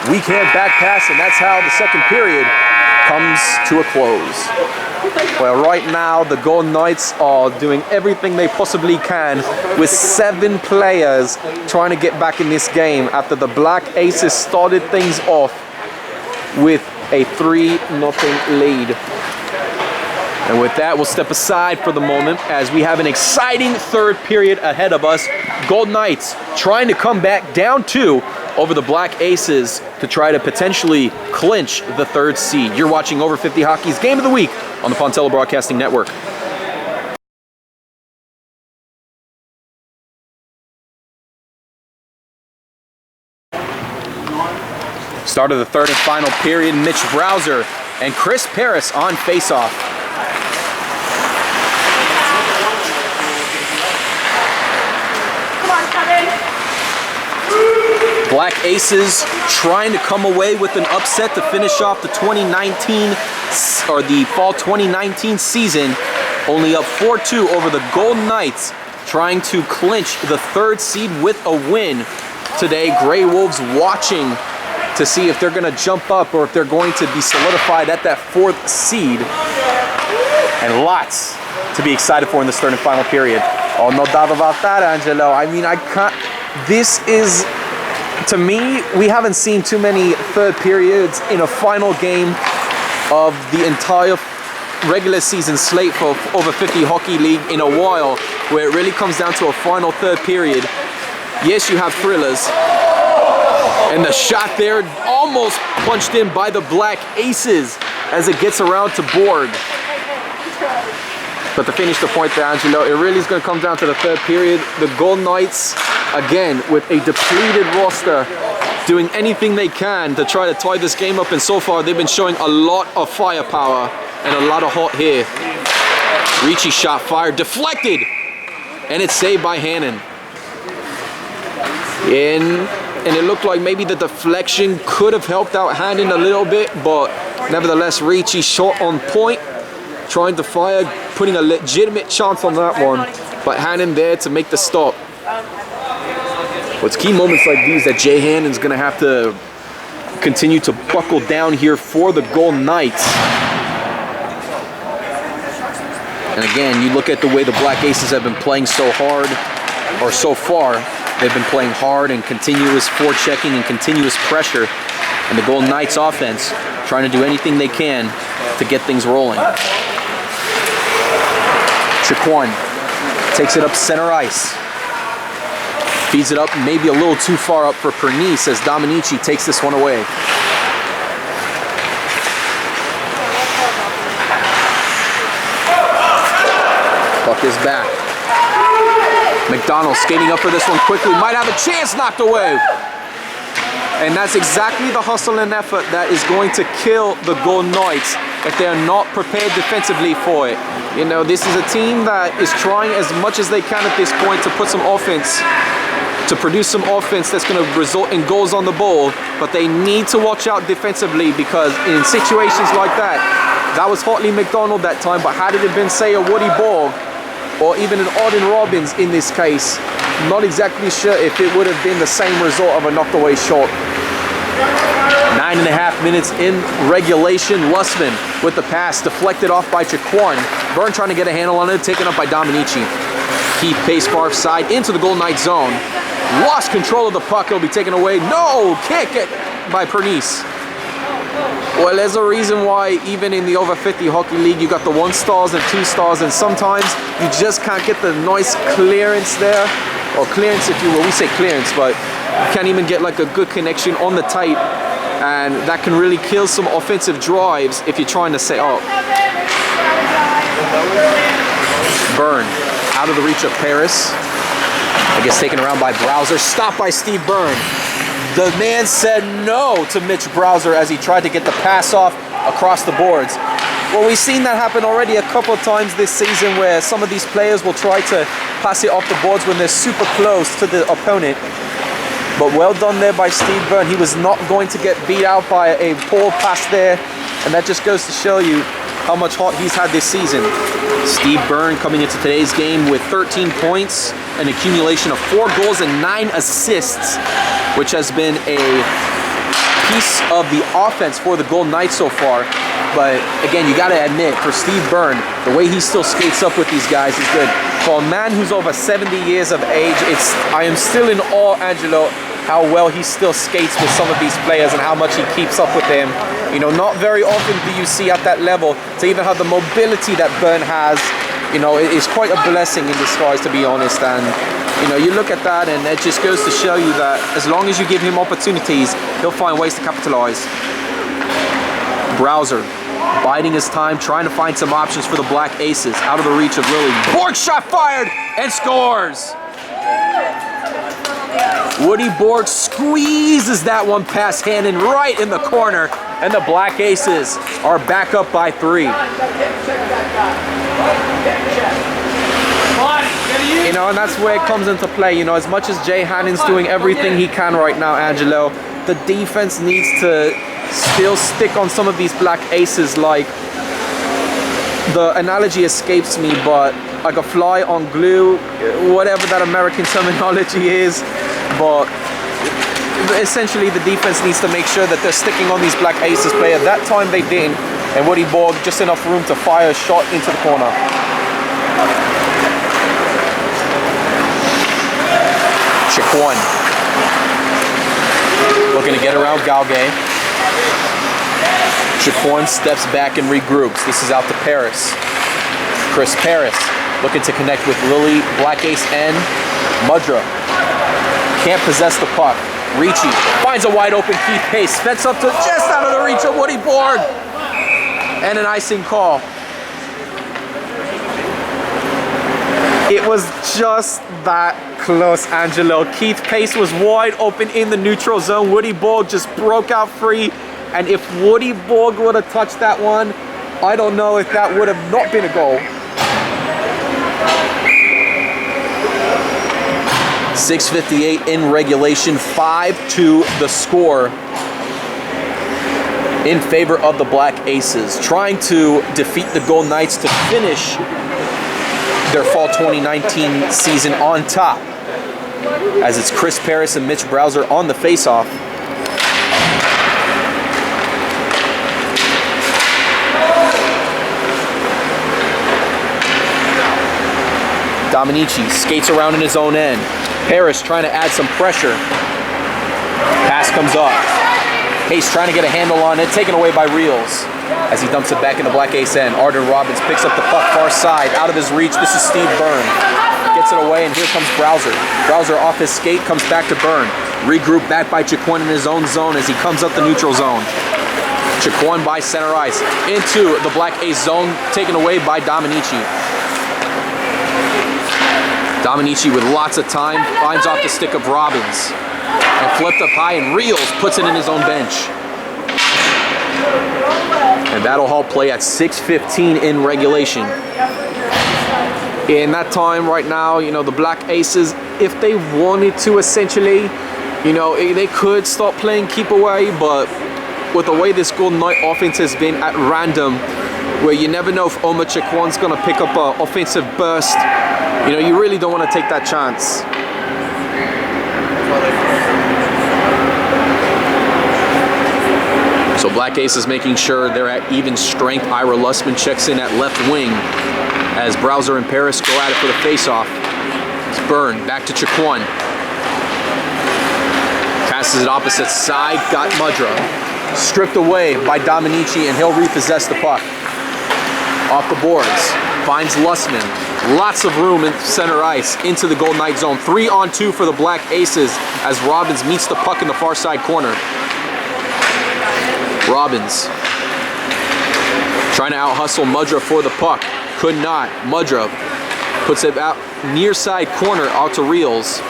weak hand back pass, and that's how the second period comes to a close. Well, right now the Golden Knights are doing everything they possibly can with 7 players trying to get back in this game after the Black Aces started things off with a 3-0 lead. And with that, we'll step aside for the moment as we have an exciting third period ahead of us. Golden Knights trying to come back down 2 over the Black Aces to try to potentially clinch the 3rd seed. You're watching Over 50 Hockey's Game of the Week on the Fontella Broadcasting Network. Start of the third and final period, Mitch Browser and Chris Paris on faceoff. Black Aces trying to come away with an upset to finish off the 2019 or the fall 2019 season, only up 4-2 over the Golden Knights, trying to clinch the 3rd seed with a win today. Grey Wolves watching to see if they're going to jump up or if they're going to be solidified at that 4th seed. And lots to be excited for in this third and final period. Oh, no doubt about that, Angelo. I mean, I can't. This is, to me, we haven't seen too many third periods in a final game of the entire regular season slate for Over 50 Hockey League in a while, where it really comes down to a final third period. Yes, you have thrillers. And the shot there almost punched in by the Black Aces as it gets around to Borg. But to finish the point there, Angelo, it really is going to come down to the third period. The Golden Knights, again, with a depleted roster, doing anything they can to try to tie this game up, and so far they've been showing a lot of firepower and a lot of hot here. Ricci shot fired, deflected, and it's saved by Hannon. And it looked like maybe the deflection could have helped out Hannon a little bit, but nevertheless Ricci shot on point, trying to fire, putting a legitimate chance on that one, but Hannon there to make the stop. It's key moments like these that Jay Hannon's going to have to continue to buckle down here for the Golden Knights. And again, you look at the way the Black Aces have been playing so hard, or so far, they've been playing hard and continuous forechecking and continuous pressure. And the Golden Knights offense trying to do anything they can to get things rolling. Chiquan takes it up center ice. Feeds it up maybe a little too far up for Pernice as Dominici takes this one away. Puck is back. McDonald skating up for this one quickly. Might have a chance, knocked away. And that's exactly the hustle and effort that is going to kill the Golden Knights if they're not prepared defensively for it. You know, this is a team that is trying as much as they can at this point to put some offense, to produce some offense that's going to result in goals on the ball, but they need to watch out defensively, because in situations like that, that was Hotley McDonald that time, but had it been, say, a Woody Borg or even an Auden Robbins in this case, not exactly sure if it would have been the same result of a knocked away shot. 9.5 minutes in regulation. Lussman with the pass, deflected off by Jaquan. Byrne trying to get a handle on it, taken up by Dominici. Keith Pace far side into the Golden Knights zone. Lost control of the puck, it'll be taken away. No, kick it by Pernice. Well, there's a reason why even in the over 50 hockey league, you got the 1 stars and 2 stars, and sometimes you just can't get the nice clearance there, or clearance if you will. We say clearance, but you can't even get like a good connection on the tight, and that can really kill some offensive drives if you're trying to say, oh. Byrne out of the reach of Paris. I guess taken around by Browser, stopped by Steve Byrne. The man said no to Mitch Browser as he tried to get the pass off across the boards. Well, we've seen that happen already a couple of times this season, where some of these players will try to pass it off the boards when they're super close to the opponent. But well done there by Steve Byrne. He was not going to get beat out by a poor pass there, and that just goes to show you how much heart he's had this season. Steve Byrne coming into today's game with 13 points, an accumulation of 4 goals and 9 assists, which has been a piece of the offense for the Golden Knights so far. But again, you gotta admit, for Steve Byrne, the way he still skates up with these guys is good. For a man who's over 70 years of age, I am still in awe, Angelo, how well he still skates with some of these players and how much he keeps up with them. You know, not very often do you see at that level to even have the mobility that Byrne has. You know, it is quite a blessing in disguise, to be honest. And you know, you look at that and it just goes to show you that as long as you give him opportunities, he'll find ways to capitalize. Browser biding his time, trying to find some options for the Black Aces. Out of the reach of Lily. Borg shot fired and scores! Woody Borg squeezes that one past Hannon right in the corner, and the Black Aces are back up by 3. You know, and that's where it comes into play. You know, as much as Jay Hannon's doing everything he can right now, Angelo, the defense needs to still stick on some of these Black Aces. Like, the analogy escapes me, but like a fly on glue, whatever that American terminology is. But essentially the defense needs to make sure that they're sticking on these Black Aces player. That time they didn't, and Woody Borg just enough room to fire a shot into the corner. Chiquan looking to get around Galgay. Chiquan steps back and regroups. This is out to Paris. Chris Paris looking to connect with Lily, Black Ace, and Mudra. Can't possess the puck. Ricci finds a wide open Keith Pace. Fence up to just out of the reach of Woody Borg. And an icing call. It was just that close, Angelo. Keith Pace was wide open in the neutral zone. Woody Borg just broke out free. And if Woody Borg would have touched that one, I don't know if that would have not been a goal. 6:58 in regulation, 5-2 the score in favor of the Black Aces, trying to defeat the Golden Knights to finish their fall 2019 season on top, as it's Chris Paris and Mitch Browser on the faceoff. Dominici skates around in his own end. Paris trying to add some pressure. Pass comes off. Pace trying to get a handle on it, taken away by Reels as he dumps it back into Black Ace end. Arden Robbins picks up the puck far side, out of his reach. This is Steve Byrne. Gets it away, and here comes Browser. Browser off his skate, comes back to Byrne. Regroup back by Chiquan in his own zone as he comes up the neutral zone. Chiquan by center ice into the Black Ace zone, taken away by Dominici. Dominici with lots of time, finds off the stick of Robbins. And flipped up high, and Reels puts it in his own bench. And that'll halt play at 6:15 in regulation. In that time right now, you know, the Black Aces, if they wanted to essentially, you know, they could start playing keep away, but with the way this Golden Knight offense has been at random, where you never know if Omar Chikwan's gonna pick up an offensive burst, you know, you really don't want to take that chance. So Black Ace is making sure they're at even strength. Ira Lussman checks in at left wing as Browser and Paris go at it for the face-off. It's Byrne, back to Chikwan. Passes it opposite side, got Mudra. Stripped away by Dominici, and he'll repossess the puck. Off the boards, finds Lussman. Lots of room in center ice into the Golden Knight zone. 3-on-2 for the Black Aces as Robbins meets the puck in the far side corner. Robbins trying to out-hustle Mudra for the puck. Could not. Mudra puts it out near side corner out to Reels.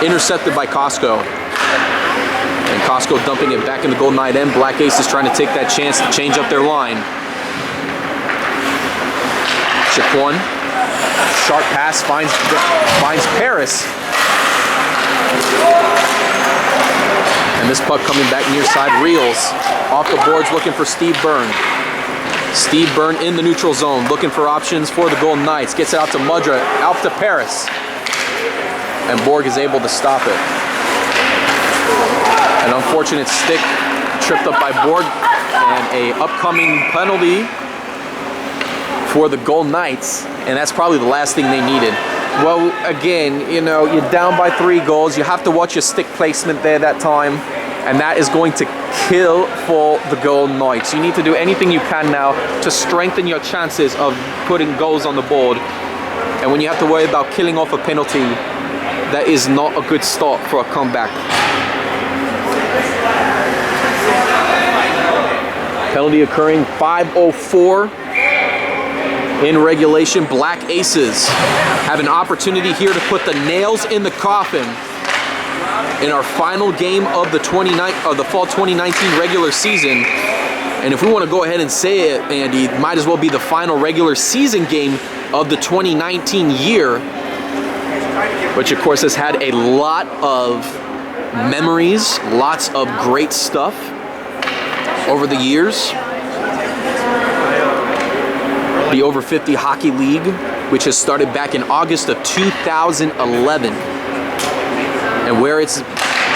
Intercepted by Costco. And Costco dumping it back in the Golden Knight end. Black Aces trying to take that chance to change up their line. Chikwan. Sharp pass finds Paris. And this puck coming back near side, Reels. Off the boards looking for Steve Byrne. Steve Byrne in the neutral zone, looking for options for the Golden Knights. Gets it out to Mudra, out to Paris. And Borg is able to stop it. An unfortunate stick tripped up by Borg, and a upcoming penalty for the Golden Knights. And that's probably the last thing they needed. Well, again, you know, you're down by 3 goals. You have to watch your stick placement there that time. And that is going to kill for the Golden Knights. You need to do anything you can now to strengthen your chances of putting goals on the board. And when you have to worry about killing off a penalty, that is not a good start for a comeback. Penalty occurring 5:04 in regulation. Black Aces have an opportunity here to put the nails in the coffin in our final game of the fall 2019 regular season. And if we want to go ahead and say it, Andy, it might as well be the final regular season game of the 2019 year, which of course has had a lot of memories, lots of great stuff over the years. The Over 50 Hockey League, which has started back in August of 2011. And where it's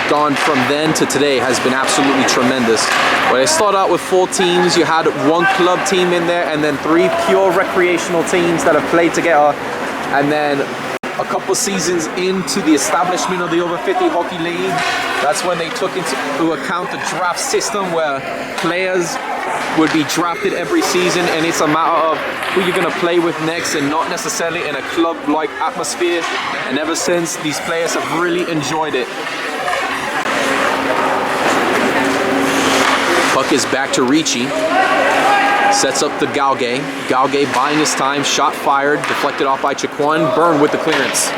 gone from then to today has been absolutely tremendous. When they started out with 4 teams, you had 1 club team in there, and then 3 pure recreational teams that have played together. And then a couple seasons into the establishment of the Over 50 Hockey League, that's when they took into account the draft system where players would be drafted every season, and it's a matter of who you're going to play with next and not necessarily in a club-like atmosphere. And ever since, these players have really enjoyed it. Puck is back to Ricci. Sets up the Galgay. Galgay buying his time. Shot fired. Deflected off by Chikwan. Byrne with the clearance.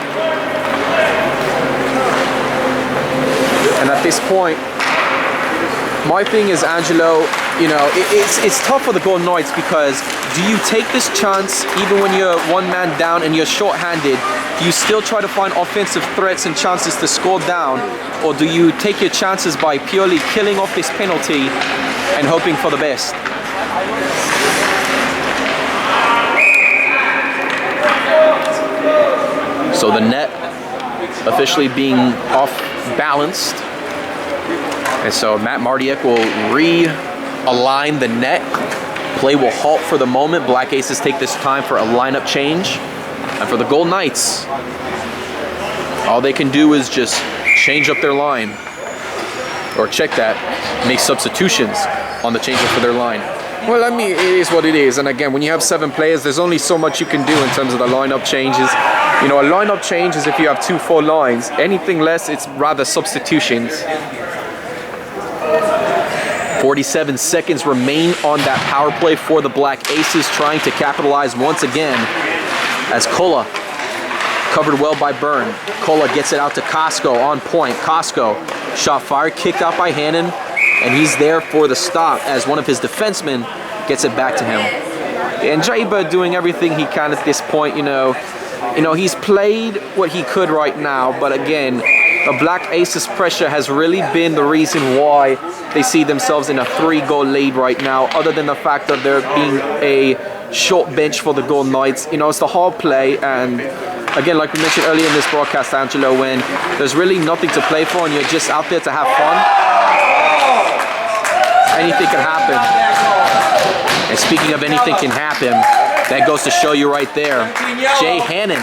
And at this point, my thing is, Angelo, you know, it's tough for the Golden Knights because do you take this chance even when you're 1 man down and you're short-handed? Do you still try to find offensive threats and chances to score down? Or do you take your chances by purely killing off this penalty and hoping for the best? So the net officially being off-balanced. And so Matt Martiek will realign the net. Play will halt for the moment. Black Aces take this time for a lineup change. And for the Golden Knights, all they can do is just change up their line. Or check that, make substitutions on the change up for their line. Well, I mean, it is what it is. And again, when you have 7 players, there's only so much you can do in terms of the lineup changes. You know, a lineup change is if you have 2 full lines. Anything less, it's rather substitutions. 47 seconds remain on that power play for the Black Aces, trying to capitalize once again as Kola, covered well by Byrne. Kola gets it out to Costco on point. Costco, shot fired, kicked out by Hannon. and he's there for the stop as one of his defensemen gets it back to him. And Jaiba doing everything he can at this point, you know, he's played what he could right now, but again, the Black Aces pressure has really been the reason why they see themselves in a 3-goal lead right now, other than the fact that there being a short bench for the Golden Knights. You know, it's the hard play, and again, like we mentioned earlier in this broadcast, Angelo, when there's really nothing to play for and you're just out there to have fun, anything can happen. And speaking of anything can happen, that goes to show you right there, Jay Hannon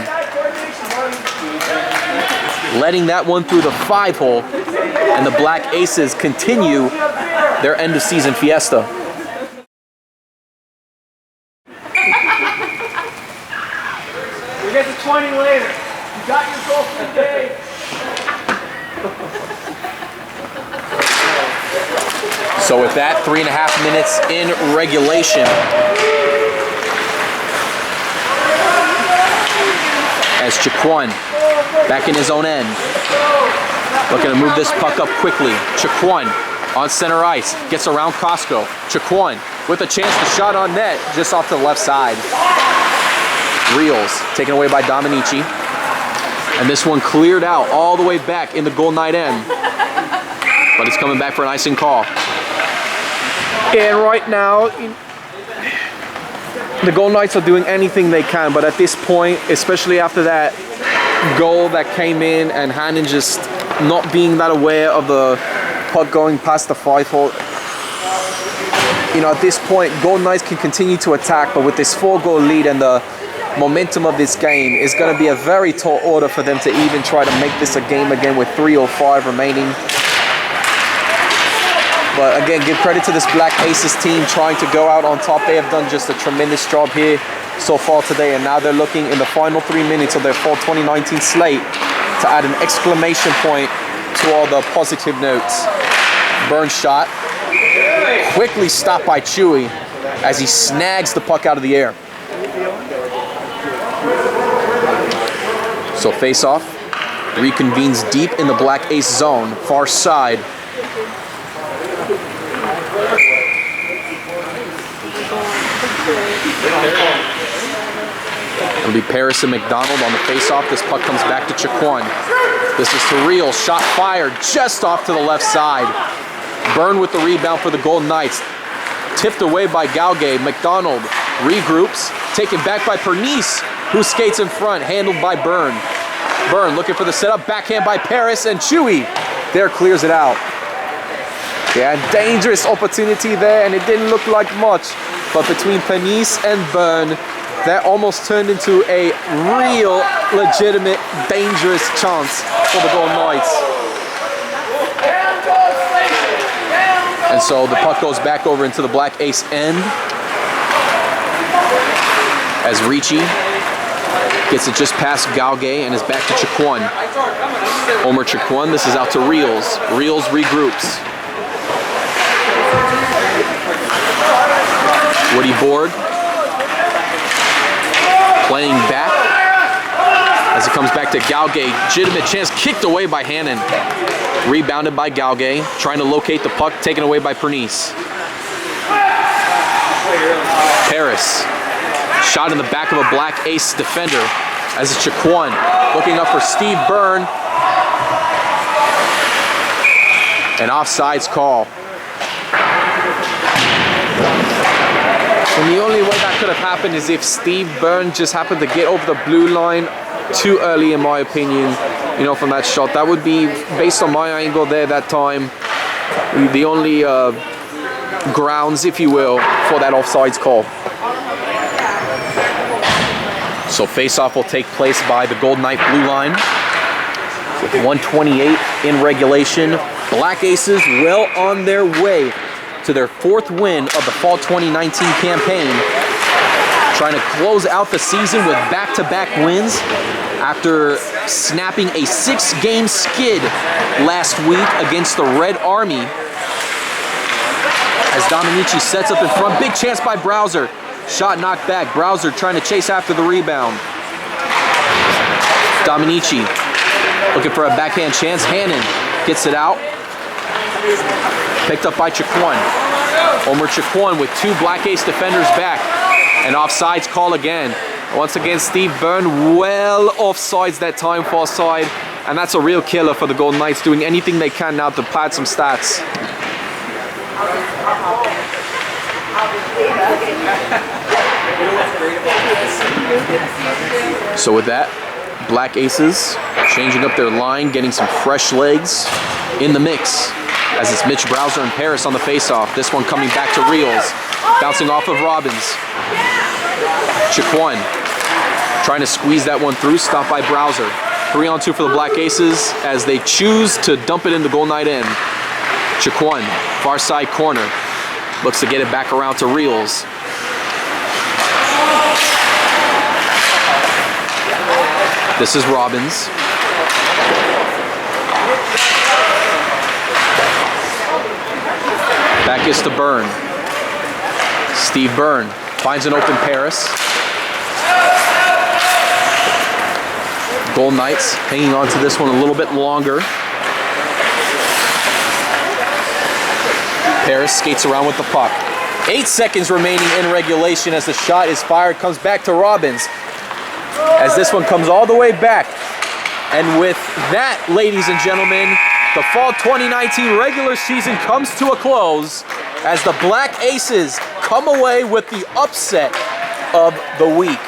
letting that one through the 5-hole, and the Black Aces continue their end of season fiesta. We get to 20 later. You got your goal for the day. So with that, 3.5 minutes in regulation, as Chiquan back in his own end, looking to move this puck up quickly. Chiquan on center ice, gets around Costco. Chiquan with a chance to shot on net, just off to the left side. Reels taken away by Dominici, and this one cleared out all the way back in the Golden Knight end, but it's coming back for an icing call. And right now, the Golden Knights are doing anything they can, but at this point, especially after that goal that came in and Hannon just not being that aware of the puck going past the 5-hole, you know, at this point, Golden Knights can continue to attack, but with this 4-goal lead and the momentum of this game, it's going to be a very tall order for them to even try to make this a game again with 3:05 remaining. But again, give credit to this Black Aces team trying to go out on top. They have done just a tremendous job here so far today, and now they're looking in the final 3 minutes of their fall 2019 slate to add an exclamation point to all the positive notes. Burn shot, quickly stopped by Chewy as he snags the puck out of the air. So face-off reconvenes deep in the Black Ace zone, far side. It'll be Paris and McDonald on the face-off. This puck comes back to Chiquan. This is to Real. Shot fired just off to the left side. Byrne with the rebound for the Golden Knights. Tipped away by Galgay. McDonald regroups. Taken back by Pernice, who skates in front. Handled by Byrne. Byrne looking for the setup. Backhand by Paris, and Chewy there clears it out. Yeah, dangerous opportunity there, and it didn't look like much. But between Pernice and Byrne, that almost turned into a real, legitimate, dangerous chance for the Golden Knights. And so the puck goes back over into the Black Ace end as Ricci gets it just past Galgay and is back to Chiquan. Omer Chiquan, this is out to Reels. Reels regroups. Woody Board playing back as it comes back to Galgay. Legitimate chance kicked away by Hannon. Rebounded by Galgay. Trying to locate the puck, taken away by Pernice. Paris. Shot in the back of a Black Ace defender as it's Chiquan looking up for Steve Byrne. An offsides call. And the only way that could have happened is if Steve Byrne just happened to get over the blue line too early, in my opinion, you know, from that shot. That would be, based on my angle there that time, the only grounds, if you will, for that offsides call. So face-off will take place by the Golden Knight blue line. With 1:28 in regulation, Black Aces well on their way to their 4th win of the fall 2019 campaign, trying to close out the season with back-to-back wins after snapping a 6-game skid last week against the Red Army. As Dominici sets up in front, big chance by Browser. Shot knocked back. Browser trying to chase after the rebound. Dominici looking for a backhand chance. Hannon gets it out. Picked up by Chiquan. Omer Chiquan with 2 Black Ace defenders back. And offsides call again. Once again, Steve Byrne well offsides that time, far side. And that's a real killer for the Golden Knights, doing anything they can now to pad some stats. So with that, Black Aces changing up their line, getting some fresh legs in the mix. As it's Mitch Browser and Paris on the faceoff. This one coming back to Reels, bouncing off of Robbins. Chiquan trying to squeeze that one through, stopped by Browser. 3-on-2 for the Black Aces as they choose to dump it in the Golden Knight end. Chiquan, far side corner, looks to get it back around to Reels. This is Robbins. Back is to Byrne. Steve Byrne finds an open Paris. Golden Knights hanging on to this one a little bit longer. Paris skates around with the puck. 8 seconds remaining in regulation as the shot is fired. Comes back to Robbins. As this one comes all the way back. And with that, ladies and gentlemen, the fall 2019 regular season comes to a close as the Black Aces come away with the upset of the week.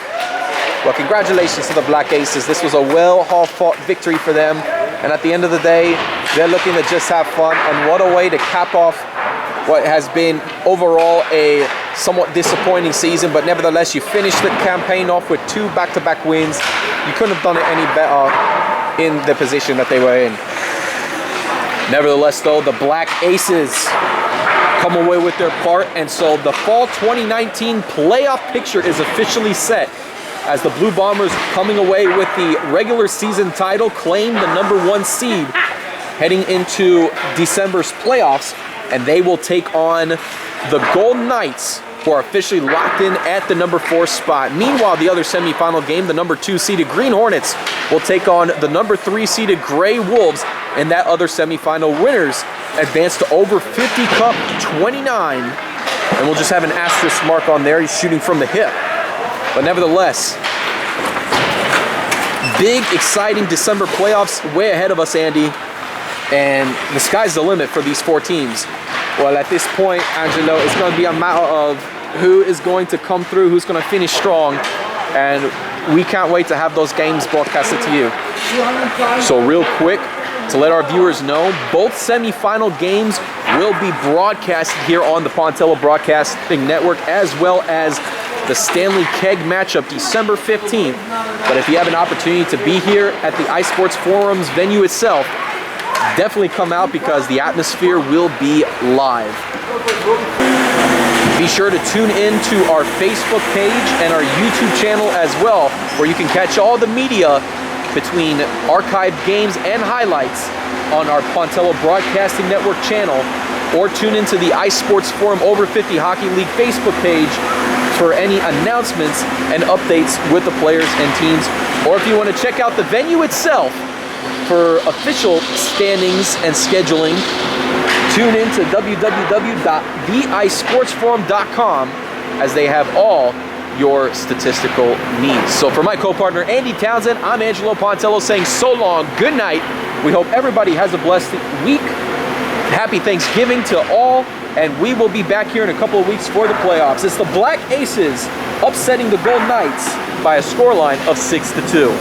Well, congratulations to the Black Aces. This was a well-fought victory for them. And at the end of the day, they're looking to just have fun. And what a way to cap off what has been overall a somewhat disappointing season. But nevertheless, you finished the campaign off with 2 back-to-back wins. You couldn't have done it any better in the position that they were in. Nevertheless, though, the Black Aces come away with their part. And so the fall 2019 playoff picture is officially set, as the Blue Bombers, coming away with the regular season title, claim the #1 seed heading into December's playoffs, and they will take on the Golden Knights, who are officially locked in at the #4 spot. Meanwhile, the other semifinal game, the #2 seeded Green Hornets will take on the #3 seeded Gray Wolves, and that other semifinal winners advance to over 50 Cup 29, and we'll just have an asterisk mark on there. He's shooting from the hip. But nevertheless, big, exciting December playoffs way ahead of us, Andy. And the sky's the limit for these 4 teams. Well, at this point, Angelo, it's going to be a matter of who is going to come through, who's going to finish strong. And we can't wait to have those games broadcasted to you. So real quick, to let our viewers know, both semifinal games will be broadcasted here on the Pontello Broadcasting Network, as well as the Stanley Keg matchup December 15th. But if you have an opportunity to be here at the iSports Forums venue itself, definitely come out because the atmosphere will be live. Be sure to tune in to our Facebook page and our YouTube channel as well, where you can catch all the media between archived games and highlights on our Pontello Broadcasting Network channel, or tune into the iSports Forum Over 50 Hockey League Facebook page for any announcements and updates with the players and teams. Or if you want to check out the venue itself for official standings and scheduling, tune in to www.theisportsforum.com, as they have all your statistical needs. So for my co-partner Andy Townsend, I'm Angelo Pontello saying so long, good night. We hope everybody has a blessed week. Happy Thanksgiving to all, and we will be back here in a couple of weeks for the playoffs. It's the Black Aces upsetting the Golden Knights by a scoreline of 6-2.